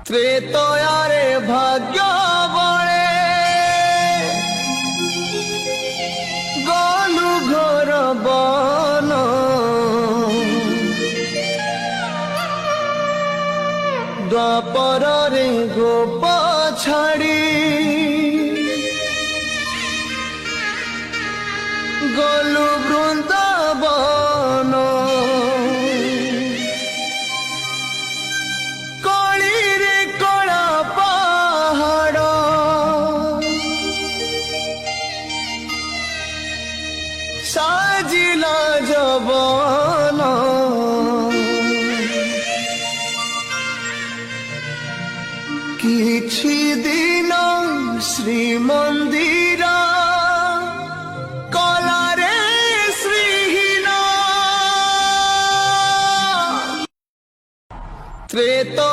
ত্রেতয়ারে ভাগ্য বলে গলু ঘর বন দ্বাপরে গোপ ছাড়ি গলু বৃন্দাবন কলিরে কড়া পাহাড় সাজিলা যবন କିଛି ଦିନ ଶ୍ରୀମନ୍ଦିର କଲାରେ ଶ୍ରୀହୀନ ତ୍ରେତ